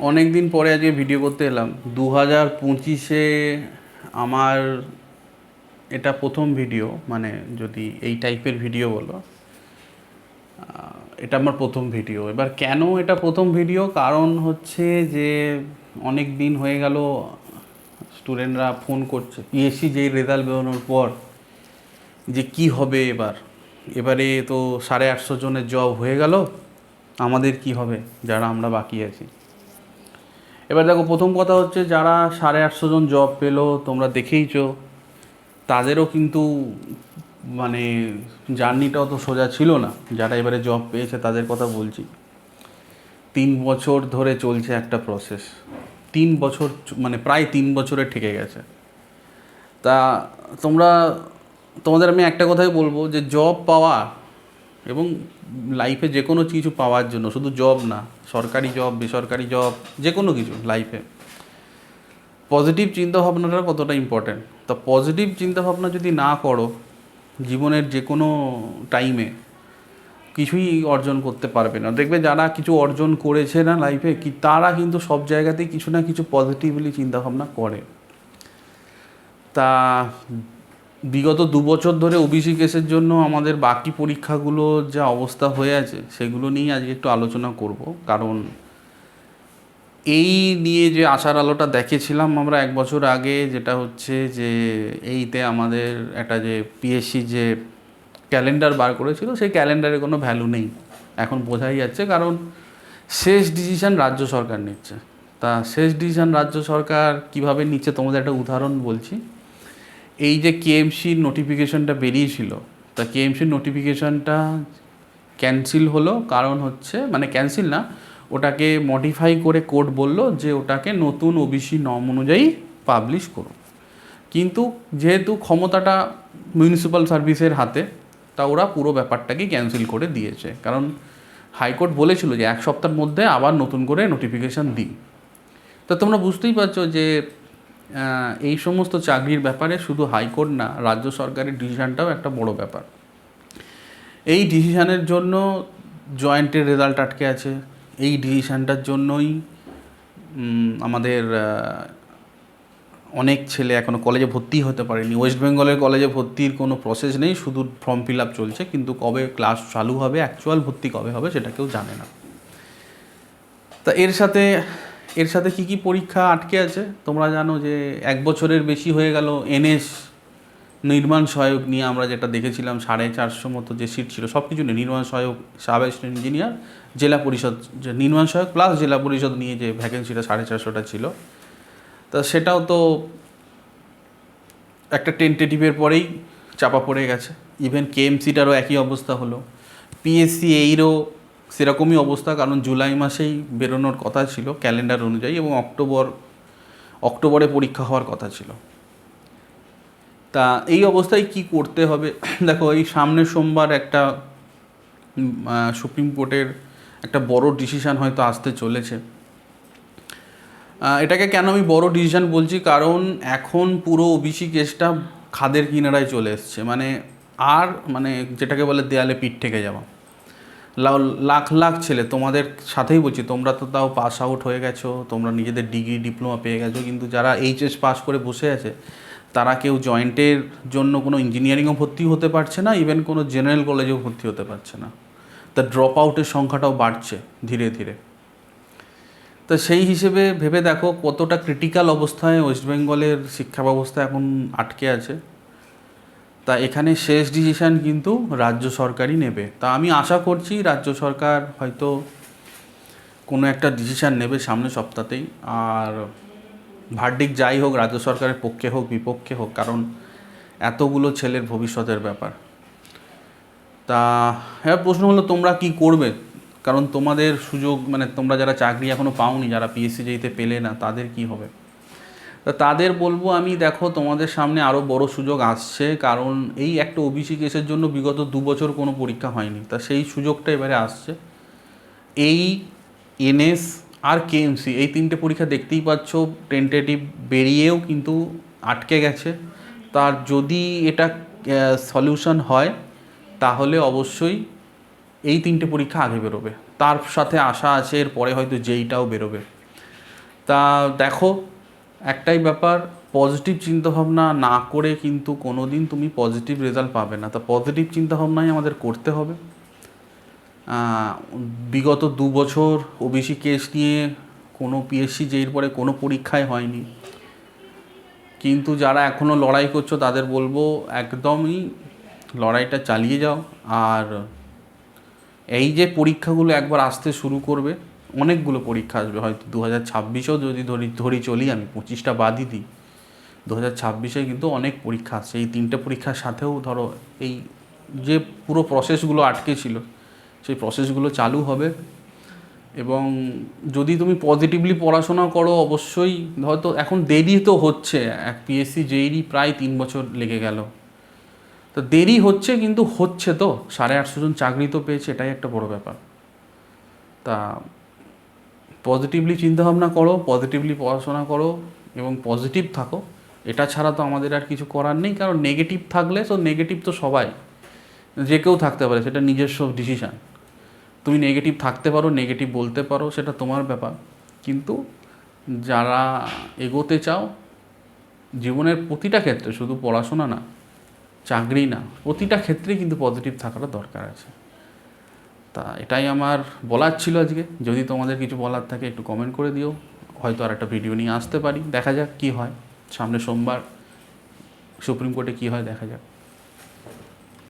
অনেক দিন পরে আজকে ভিডিও করতে এলাম। 2025-এ আমার এটা প্রথম ভিডিও, মানে যদি এই টাইপের ভিডিও বলো, এটা আমার প্রথম ভিডিও। এবার কেন এটা প্রথম ভিডিও, কারণ হচ্ছে যে অনেক দিন হয়ে গেল স্টুডেন্টরা ফোন করছে পিএসসি যেই রেজাল্ট বেরোনোর পর যে কি হবে। এবারে তো 850 জনের জব হয়ে গেল, আমাদের কি হবে যারা আমরা বাকি আছি। এবার দেখো, প্রথম কথা হচ্ছে যারা 850 জন জব পেলো, তোমরা দেখেইছো, তাদেরও কিন্তু মানে জার্নিটাও তো সোজা ছিল না। যারা এবারে জব পেয়েছে তাদের কথা বলছি। 3 বছর ধরে চলছে একটা প্রসেস। 3 বছর, মানে প্রায় 3 বছরে ঠেকে গেছে। তা তোমরা তোমাদের আমি একটা কথাই বলবো যে জব পাওয়া এবং লাইফে যে কোনো কিছু পাওয়ার জন্য, শুধু জব না, সরকারি জব, বেসরকারি জব, যে কোনো কিছু লাইফে পজিটিভ চিন্তাভাবনাটা কতটা ইম্পর্ট্যান্ট। তা পজিটিভ চিন্তাভাবনা যদি না করো জীবনের যে কোনো টাইমে, কিছুই অর্জন করতে পারবে না। দেখবে যারা কিছু অর্জন করেছে না লাইফে, কি তারা কিন্তু সব জায়গাতেই কিছু না কিছু পজিটিভলি চিন্তাভাবনা করে। তা বিগত 2 বছর ধরে ওবিসি কেসের জন্য আমাদের বাকি পরীক্ষাগুলো যা অবস্থা হয়ে আছে, সেগুলো নিয়ে আজকে একটু আলোচনা করব। কারণ এই নিয়ে যে আশার আলোটা দেখেছিলাম আমরা 1 বছর আগে, যেটা হচ্ছে যে এইতে আমাদের একটা যে পিএসসি যে ক্যালেন্ডার বার করেছিল, সেই ক্যালেন্ডারে কোনো ভ্যালু নেই এখন বোঝাই যাচ্ছে। কারণ শেষ ডিসিশন রাজ্য সরকার নিচ্ছে। তা শেষ ডিসিশন রাজ্য সরকার কিভাবে নিচ্ছে তোমাদের একটা উদাহরণ বলছি। এই যে কেএমসির নোটিফিকেশনটা বেরিয়েছিল, তা কেএমসির নোটিফিকেশনটা ক্যান্সেল হলো। কারণ হচ্ছে, মানে ক্যান্সেল না, ওটাকে মডিফাই করে কোর্ট বলল যে ওটাকে নতুন ওবিসি নর্ম অনুযায়ী পাবলিশ করো। কিন্তু যেহেতু ক্ষমতাটা মিউনিসিপ্যাল সার্ভিসের হাতে, তা ওরা পুরো ব্যাপারটাকে ক্যান্সেল করে দিয়েছে। কারণ হাইকোর্ট বলেছিল যে 1 সপ্তাহের মধ্যে আবার নতুন করে নোটিফিকেশান দিই। তা তোমরা বুঝতেই পারছো যে এই সমস্ত চাকরির ব্যাপারে শুধু হাইকোর্ট না, রাজ্য সরকারের ডিসিশানটাও একটা বড় ব্যাপার। এই ডিসিশানের জন্য জয়েন্টের রেজাল্ট আটকে আছে। এই ডিসিশানটার জন্যই আমাদের অনেক ছেলে এখনও কলেজে ভর্তি হতে পারেনি। ওয়েস্ট বেঙ্গলের কলেজে ভর্তির কোনো প্রসেস নেই, শুধু ফর্ম ফিল আপ চলছে। কিন্তু কবে ক্লাস চালু হবে, অ্যাকচুয়াল ভর্তি কবে হবে, সেটা কেউ জানে না। তা এর সাথে কী কী পরীক্ষা আটকে আছে তোমরা জানো যে 1 বছরের বেশি হয়ে গেল এনএস নির্মাণ সহায়ক নিয়ে আমরা যেটা দেখেছিলাম, 450 মতো যে সিট ছিল, সব কিছু নিয়ে নির্মাণ সহায়ক, সাব অ্যাসিস্ট্যান্ট ইঞ্জিনিয়ার, জেলা পরিষদ, যে নির্মাণ সহায়ক প্লাস জেলা পরিষদ নিয়ে যে ভ্যাকেন্সিটা 450টা ছিল, তা সেটাও তো একটা টেন্টেটিভের পরেই চাপা পড়ে গেছে। ইভেন কেএমসিটারও একই অবস্থা হলো, পিএসসি এইরও সেরকমই অবস্থা। কারণ জুলাই মাসেই বেরোনোর কথা ছিল ক্যালেন্ডার অনুযায়ী, এবং অক্টোবরে পরীক্ষা হওয়ার কথা ছিল। তা এই অবস্থায় কি করতে হবে দেখো, এই সামনের সোমবার একটা সুপ্রিম কোর্টের একটা বড় ডিসিশান হয়তো আসতে চলেছে। এটাকে কেন আমি বড় ডিসিশান বলছি, কারণ এখন পুরো ওবিসি কেসটা খাদের কিনারায় চলে এসছে। মানে যেটাকে বলে দেয়ালে পিঠ থেকে যাওয়া। লাখ লাখ ছেলে, তোমাদের সাথেই বলছি, তোমরা তো তাও পাস আউট হয়ে গেছো, তোমরা নিজেদের ডিগ্রি ডিপ্লোমা পেয়ে গেছো, কিন্তু যারা এইচএস পাস করে বসে আছে, তারা কেউ জয়েন্টের জন্য কোনো ইঞ্জিনিয়ারিংও ভর্তি হতে পারছে না, ইভেন কোনো জেনারেল কলেজেও ভর্তি হতে পারছে না। তা ড্রপ আউটের সংখ্যাটাও বাড়ছে ধীরে ধীরে। তো সেই হিসেবে ভেবে দেখো কতটা ক্রিটিক্যাল অবস্থায় ওয়েস্ট বেঙ্গলের শিক্ষা ব্যবস্থা এখন আটকে আছে। তা এখানে শেষ ডিসিশান কিন্তু রাজ্য সরকারই নেবে। তা আমি আশা করছি রাজ্য সরকার হয়তো কোনো একটা ডিসিশান নেবে সামনের সপ্তাহতেই। আর ভার্ডিক্ট যাই হোক, রাজ্য সরকারের পক্ষে হোক বিপক্ষে হোক, কারণ এতগুলো ছেলের ভবিষ্যতের ব্যাপার। তা হ্যাঁ, প্রশ্ন হলো তোমরা কি করবে? কারণ তোমাদের সুযোগ, মানে তোমরা যারা চাকরি এখনও পাওনি, যারা পিএসসি যেতে পেলে না, তাদের কি হবে? তা তাদের বলবো আমি, দেখো তোমাদের সামনে আরও বড় সুযোগ আসছে। কারণ এই একটা ওবিসি কেসের জন্য বিগত 2 বছর কোনো পরীক্ষা হয়নি, তা সেই সুযোগটা এবারে আসছে। এই এনএস আর কেএমসি, এই 3টে পরীক্ষা দেখতেই পাচ্ছ টেন্টেটিভ বেরিয়েও কিন্তু আটকে গেছে। তার যদি এটা সলিউশন হয়, তাহলে অবশ্যই এই 3টে পরীক্ষা আগে বেরোবে। তার সাথে আশা আছে এরপরে হয়তো যেইটাও বেরোবে। তা দেখো, একটাই ব্যাপার, পজিটিভ চিন্তাভাবনা না করে কিন্তু কোনো দিন তুমি পজিটিভ রেজাল্ট পাবে না। তা পজিটিভ চিন্তাভাবনাই আমাদের করতে হবে। বিগত 2 বছর ওবিসি কেস নিয়ে কোনো পিএসসি যেইর পরে কোনো পরীক্ষায় হয়নি, কিন্তু যারা এখনও লড়াই করছো তাদের বলবো একদমই লড়াইটা চালিয়ে যাও। আর এই যে পরীক্ষাগুলো একবার আসতে শুরু করবে, অনেকগুলো পরীক্ষা আসবে, হয়তো 2026-এও যদি ধরি চলি, আমি 25টা বাদই দিই, 2026-এ কিন্তু অনেক পরীক্ষা আসছে। এই 3টে পরীক্ষার সাথেও ধরো এই যে পুরো প্রসেসগুলো আটকে ছিল সেই প্রসেসগুলো চালু হবে। এবং যদি তুমি পজিটিভলি পড়াশোনা করো, অবশ্যই হয়তো এখন দেরি তো হচ্ছে, এক পিএসসি জেইরই প্রায় 3 বছর লেগে গেল, তো দেরি হচ্ছে কিন্তু হচ্ছে, তো 850 জন চাকরি তো পেয়েছে, এটাই একটা বড় ব্যাপার। তা পজিটিভলি চিন্তাভাবনা করো, পজিটিভলি পড়াশোনা করো এবং পজিটিভ থাকো। এটা ছাড়া তো আমাদের আর কিছু করার নেই, কারণ নেগেটিভ থাকলে, তো নেগেটিভ তো সবাই, যে কেউ থাকতে পারে, সেটা নিজস্ব ডিসিশান। তুমি নেগেটিভ থাকতে পারো, নেগেটিভ বলতে পারো, সেটা তোমার ব্যাপার। কিন্তু যারা এগোতে চাও জীবনের প্রতিটা ক্ষেত্রে, শুধু পড়াশোনা না, চাকরি না, প্রতিটা ক্ষেত্রেই কিন্তু পজিটিভ থাকাটা দরকার আছে। তা এটাই আমার বলার ছিল আজকে। যদি তোমাদের কিছু বলার থাকে একটু কমেন্ট করে দিও, হয়তো আর একটা ভিডিও নিয়ে আসতে পারি। দেখা যাক কী হয়, সামনে সোমবার সুপ্রিম কোর্টে কী হয় দেখা যাক।